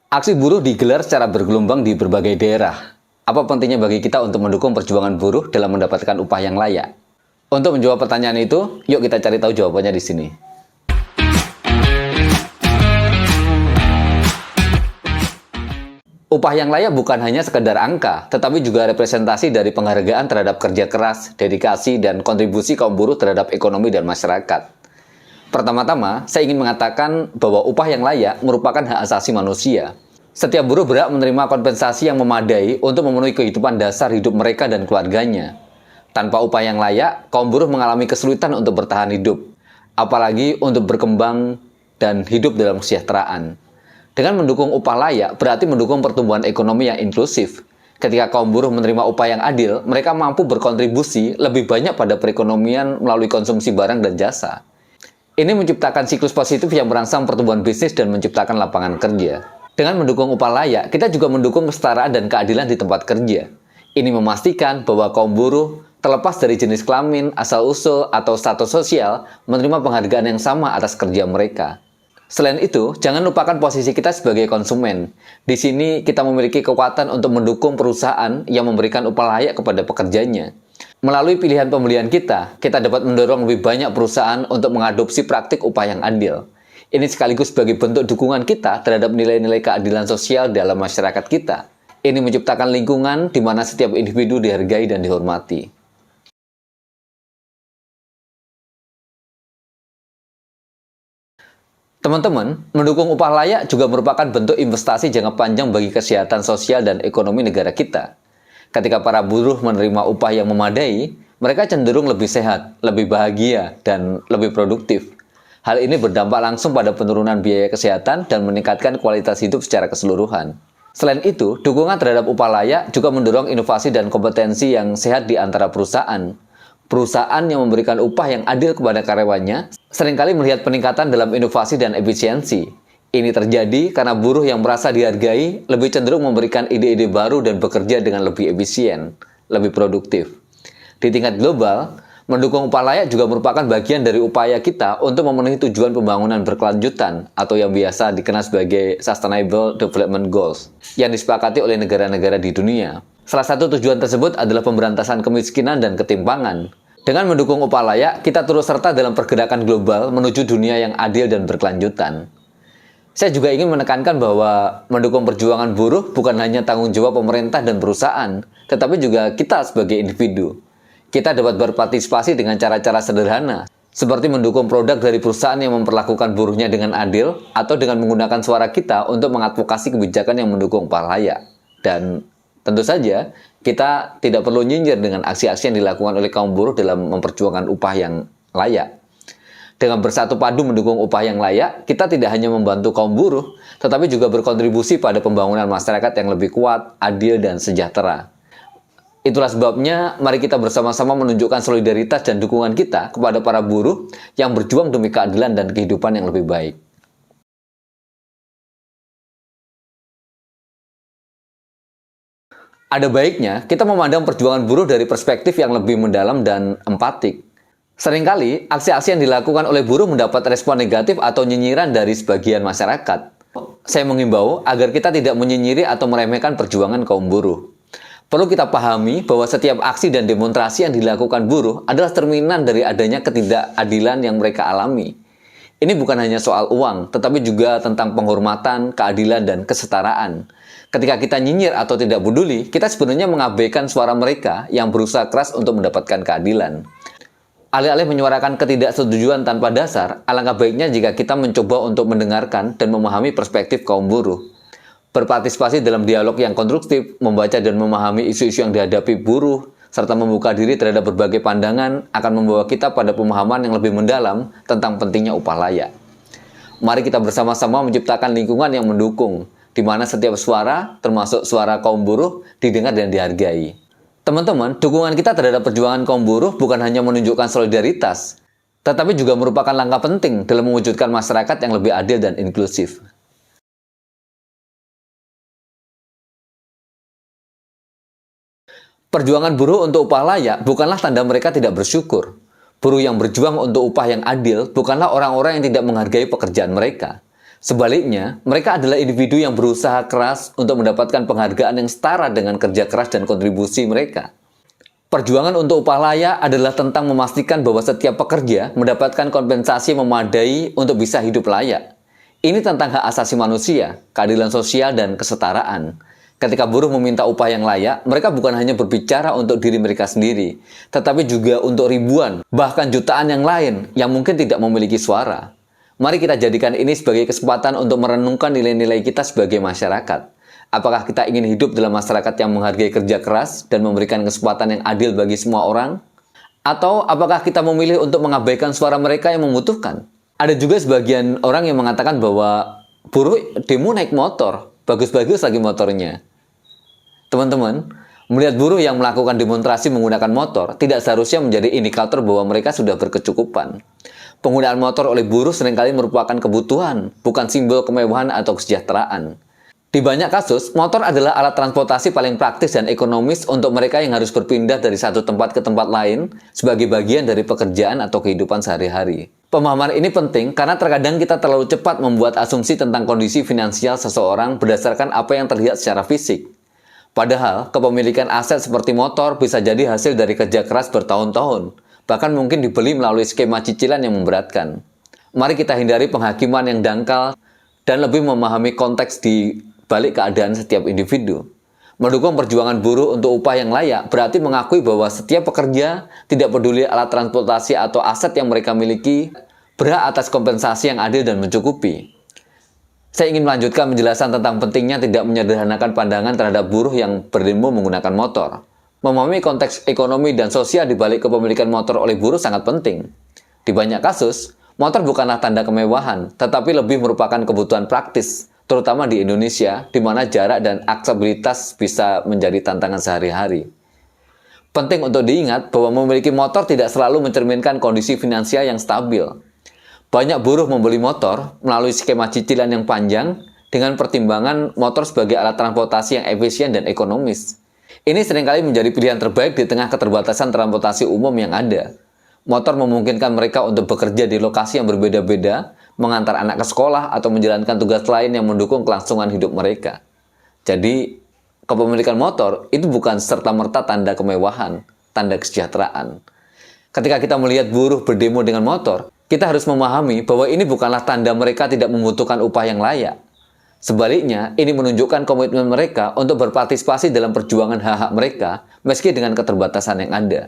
Aksi buruh digelar secara bergelombang di berbagai daerah. Apa pentingnya bagi kita untuk mendukung perjuangan buruh dalam mendapatkan upah yang layak? Untuk menjawab pertanyaan itu, yuk kita cari tahu jawabannya di sini. Upah yang layak bukan hanya sekedar angka, tetapi juga representasi dari penghargaan terhadap kerja keras, dedikasi, dan kontribusi kaum buruh terhadap ekonomi dan masyarakat. Pertama-tama, saya ingin mengatakan bahwa upah yang layak merupakan hak asasi manusia. Setiap buruh berhak menerima kompensasi yang memadai untuk memenuhi kehidupan dasar hidup mereka dan keluarganya. Tanpa upah yang layak, kaum buruh mengalami kesulitan untuk bertahan hidup, apalagi untuk berkembang dan hidup dalam kesejahteraan. Dengan mendukung upah layak, berarti mendukung pertumbuhan ekonomi yang inklusif. Ketika kaum buruh menerima upah yang adil, mereka mampu berkontribusi lebih banyak pada perekonomian melalui konsumsi barang dan jasa. Ini menciptakan siklus positif yang merangsang pertumbuhan bisnis dan menciptakan lapangan kerja. Dengan mendukung upah layak, kita juga mendukung kesetaraan dan keadilan di tempat kerja. Ini memastikan bahwa kaum buruh, terlepas dari jenis kelamin, asal-usul, atau status sosial, menerima penghargaan yang sama atas kerja mereka. Selain itu, jangan lupakan posisi kita sebagai konsumen. Di sini, kita memiliki kekuatan untuk mendukung perusahaan yang memberikan upah layak kepada pekerjanya. Melalui pilihan pembelian kita dapat mendorong lebih banyak perusahaan untuk mengadopsi praktik upah yang adil. Ini sekaligus sebagai bentuk dukungan kita terhadap nilai-nilai keadilan sosial dalam masyarakat kita. Ini menciptakan lingkungan di mana setiap individu dihargai dan dihormati. Teman-teman, mendukung upah layak juga merupakan bentuk investasi jangka panjang bagi kesehatan sosial dan ekonomi negara kita. Ketika para buruh menerima upah yang memadai, mereka cenderung lebih sehat, lebih bahagia, dan lebih produktif. Hal ini berdampak langsung pada penurunan biaya kesehatan dan meningkatkan kualitas hidup secara keseluruhan. Selain itu, dukungan terhadap upah layak juga mendorong inovasi dan kompetensi yang sehat di antara perusahaan. Perusahaan yang memberikan upah yang adil kepada karyawannya seringkali melihat peningkatan dalam inovasi dan efisiensi. Ini terjadi karena buruh yang merasa dihargai lebih cenderung memberikan ide-ide baru dan bekerja dengan lebih efisien, lebih produktif. Di tingkat global, mendukung upah layak juga merupakan bagian dari upaya kita untuk memenuhi tujuan pembangunan berkelanjutan atau yang biasa dikenal sebagai Sustainable Development Goals yang disepakati oleh negara-negara di dunia. Salah satu tujuan tersebut adalah pemberantasan kemiskinan dan ketimpangan. Dengan mendukung upah layak, kita turut serta dalam pergerakan global menuju dunia yang adil dan berkelanjutan. Saya juga ingin menekankan bahwa mendukung perjuangan buruh bukan hanya tanggung jawab pemerintah dan perusahaan, tetapi juga kita sebagai individu. Kita dapat berpartisipasi dengan cara-cara sederhana, seperti mendukung produk dari perusahaan yang memperlakukan buruhnya dengan adil, atau dengan menggunakan suara kita untuk mengadvokasi kebijakan yang mendukung upah layak. Dan tentu saja, kita tidak perlu nyinyir dengan aksi-aksi yang dilakukan oleh kaum buruh dalam memperjuangkan upah yang layak. Dengan bersatu padu mendukung upah yang layak, kita tidak hanya membantu kaum buruh, tetapi juga berkontribusi pada pembangunan masyarakat yang lebih kuat, adil, dan sejahtera. Itulah sebabnya, mari kita bersama-sama menunjukkan solidaritas dan dukungan kita kepada para buruh yang berjuang demi keadilan dan kehidupan yang lebih baik. Ada baiknya kita memandang perjuangan buruh dari perspektif yang lebih mendalam dan empatik. Seringkali, aksi-aksi yang dilakukan oleh buruh mendapat respon negatif atau nyinyiran dari sebagian masyarakat. Saya mengimbau agar kita tidak menyinyiri atau meremehkan perjuangan kaum buruh. Perlu kita pahami bahwa setiap aksi dan demonstrasi yang dilakukan buruh adalah cerminan dari adanya ketidakadilan yang mereka alami. Ini bukan hanya soal uang, tetapi juga tentang penghormatan, keadilan, dan kesetaraan. Ketika kita nyinyir atau tidak peduli, kita sebenarnya mengabaikan suara mereka yang berusaha keras untuk mendapatkan keadilan. Alih-alih menyuarakan ketidaksetujuan tanpa dasar, alangkah baiknya jika kita mencoba untuk mendengarkan dan memahami perspektif kaum buruh. Berpartisipasi dalam dialog yang konstruktif, membaca dan memahami isu-isu yang dihadapi buruh, serta membuka diri terhadap berbagai pandangan akan membawa kita pada pemahaman yang lebih mendalam tentang pentingnya upah layak. Mari kita bersama-sama menciptakan lingkungan yang mendukung, di mana setiap suara, termasuk suara kaum buruh, didengar dan dihargai. Teman-teman, dukungan kita terhadap perjuangan kaum buruh bukan hanya menunjukkan solidaritas, tetapi juga merupakan langkah penting dalam mewujudkan masyarakat yang lebih adil dan inklusif. Perjuangan buruh untuk upah layak bukanlah tanda mereka tidak bersyukur. Buruh yang berjuang untuk upah yang adil bukanlah orang-orang yang tidak menghargai pekerjaan mereka. Sebaliknya, mereka adalah individu yang berusaha keras untuk mendapatkan penghargaan yang setara dengan kerja keras dan kontribusi mereka. Perjuangan untuk upah layak adalah tentang memastikan bahwa setiap pekerja mendapatkan kompensasi yang memadai untuk bisa hidup layak. Ini tentang hak asasi manusia, keadilan sosial, dan kesetaraan. Ketika buruh meminta upah yang layak, mereka bukan hanya berbicara untuk diri mereka sendiri, tetapi juga untuk ribuan, bahkan jutaan yang lain yang mungkin tidak memiliki suara. Mari kita jadikan ini sebagai kesempatan untuk merenungkan nilai-nilai kita sebagai masyarakat. Apakah kita ingin hidup dalam masyarakat yang menghargai kerja keras dan memberikan kesempatan yang adil bagi semua orang? Atau apakah kita memilih untuk mengabaikan suara mereka yang membutuhkan? Ada juga sebagian orang yang mengatakan bahwa buruh demo naik motor, bagus-bagus lagi motornya. Teman-teman, melihat buruh yang melakukan demonstrasi menggunakan motor tidak seharusnya menjadi indikator bahwa mereka sudah berkecukupan. Penggunaan motor oleh buruh seringkali merupakan kebutuhan, bukan simbol kemewahan atau kesejahteraan. Di banyak kasus, motor adalah alat transportasi paling praktis dan ekonomis untuk mereka yang harus berpindah dari satu tempat ke tempat lain sebagai bagian dari pekerjaan atau kehidupan sehari-hari. Pemahaman ini penting karena terkadang kita terlalu cepat membuat asumsi tentang kondisi finansial seseorang berdasarkan apa yang terlihat secara fisik. Padahal, kepemilikan aset seperti motor bisa jadi hasil dari kerja keras bertahun-tahun, bahkan mungkin dibeli melalui skema cicilan yang memberatkan. Mari kita hindari penghakiman yang dangkal dan lebih memahami konteks di balik keadaan setiap individu. Mendukung perjuangan buruh untuk upah yang layak berarti mengakui bahwa setiap pekerja, tidak peduli alat transportasi atau aset yang mereka miliki, berhak atas kompensasi yang adil dan mencukupi. Saya ingin melanjutkan penjelasan tentang pentingnya tidak menyederhanakan pandangan terhadap buruh yang berdemo menggunakan motor. Memahami konteks ekonomi dan sosial di balik kepemilikan motor oleh buruh sangat penting. Di banyak kasus, motor bukanlah tanda kemewahan, tetapi lebih merupakan kebutuhan praktis, terutama di Indonesia, di mana jarak dan aksesibilitas bisa menjadi tantangan sehari-hari. Penting untuk diingat bahwa memiliki motor tidak selalu mencerminkan kondisi finansial yang stabil. Banyak buruh membeli motor melalui skema cicilan yang panjang dengan pertimbangan motor sebagai alat transportasi yang efisien dan ekonomis. Ini seringkali menjadi pilihan terbaik di tengah keterbatasan transportasi umum yang ada. Motor memungkinkan mereka untuk bekerja di lokasi yang berbeda-beda, mengantar anak ke sekolah, atau menjalankan tugas lain yang mendukung kelangsungan hidup mereka. Jadi, kepemilikan motor itu bukan serta-merta tanda kemewahan, tanda kesejahteraan. Ketika kita melihat buruh berdemo dengan motor, kita harus memahami bahwa ini bukanlah tanda mereka tidak membutuhkan upah yang layak. Sebaliknya, ini menunjukkan komitmen mereka untuk berpartisipasi dalam perjuangan hak-hak mereka, meski dengan keterbatasan yang ada.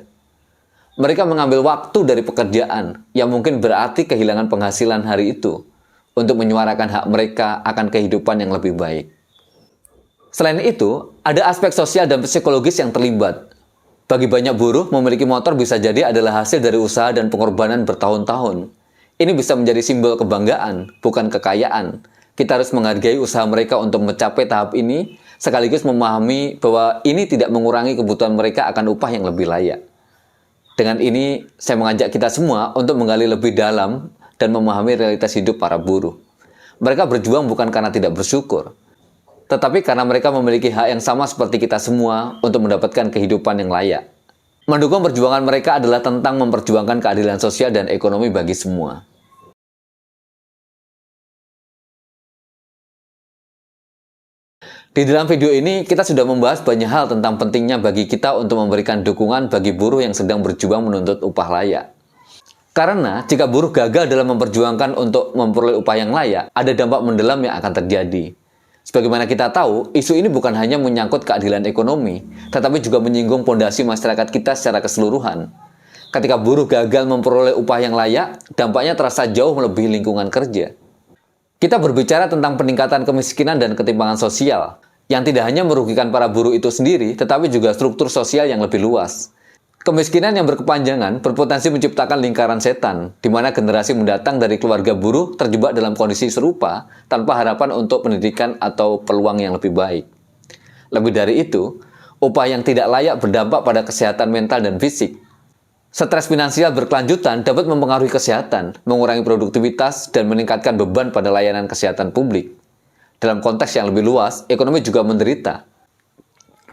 Mereka mengambil waktu dari pekerjaan yang mungkin berarti kehilangan penghasilan hari itu untuk menyuarakan hak mereka akan kehidupan yang lebih baik. Selain itu, ada aspek sosial dan psikologis yang terlibat. Bagi banyak buruh, memiliki motor bisa jadi adalah hasil dari usaha dan pengorbanan bertahun-tahun. Ini bisa menjadi simbol kebanggaan, bukan kekayaan. Kita harus menghargai usaha mereka untuk mencapai tahap ini, sekaligus memahami bahwa ini tidak mengurangi kebutuhan mereka akan upah yang lebih layak. Dengan ini, saya mengajak kita semua untuk menggali lebih dalam dan memahami realitas hidup para buruh. Mereka berjuang bukan karena tidak bersyukur, tetapi karena mereka memiliki hak yang sama seperti kita semua untuk mendapatkan kehidupan yang layak. Mendukung perjuangan mereka adalah tentang memperjuangkan keadilan sosial dan ekonomi bagi semua. Di dalam video ini, kita sudah membahas banyak hal tentang pentingnya bagi kita untuk memberikan dukungan bagi buruh yang sedang berjuang menuntut upah layak. Karena jika buruh gagal dalam memperjuangkan untuk memperoleh upah yang layak, ada dampak mendalam yang akan terjadi. Sebagaimana kita tahu, isu ini bukan hanya menyangkut keadilan ekonomi, tetapi juga menyinggung fondasi masyarakat kita secara keseluruhan. Ketika buruh gagal memperoleh upah yang layak, dampaknya terasa jauh melebihi lingkungan kerja. Kita berbicara tentang peningkatan kemiskinan dan ketimpangan sosial, yang tidak hanya merugikan para buruh itu sendiri, tetapi juga struktur sosial yang lebih luas. Kemiskinan yang berkepanjangan berpotensi menciptakan lingkaran setan, di mana generasi mendatang dari keluarga buruh terjebak dalam kondisi serupa tanpa harapan untuk pendidikan atau peluang yang lebih baik. Lebih dari itu, upah yang tidak layak berdampak pada kesehatan mental dan fisik. Stres finansial berkelanjutan dapat mempengaruhi kesehatan, mengurangi produktivitas, dan meningkatkan beban pada layanan kesehatan publik. Dalam konteks yang lebih luas, ekonomi juga menderita.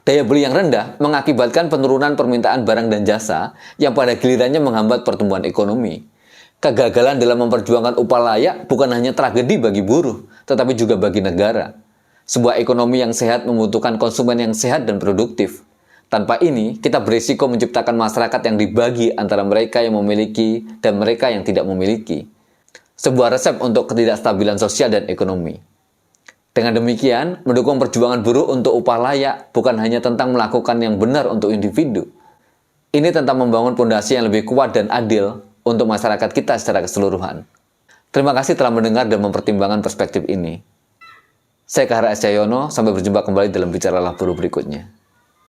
Daya beli yang rendah mengakibatkan penurunan permintaan barang dan jasa yang pada gilirannya menghambat pertumbuhan ekonomi. Kegagalan dalam memperjuangkan upah layak bukan hanya tragedi bagi buruh, tetapi juga bagi negara. Sebuah ekonomi yang sehat membutuhkan konsumen yang sehat dan produktif. Tanpa ini, kita berisiko menciptakan masyarakat yang dibagi antara mereka yang memiliki dan mereka yang tidak memiliki. Sebuah resep untuk ketidakstabilan sosial dan ekonomi. Dengan demikian, mendukung perjuangan buruh untuk upah layak bukan hanya tentang melakukan yang benar untuk individu. Ini tentang membangun fondasi yang lebih kuat dan adil untuk masyarakat kita secara keseluruhan. Terima kasih telah mendengar dan mempertimbangkan perspektif ini. Saya Kahara S. Cahyono, sampai berjumpa kembali dalam Bicaralah Buruh berikutnya.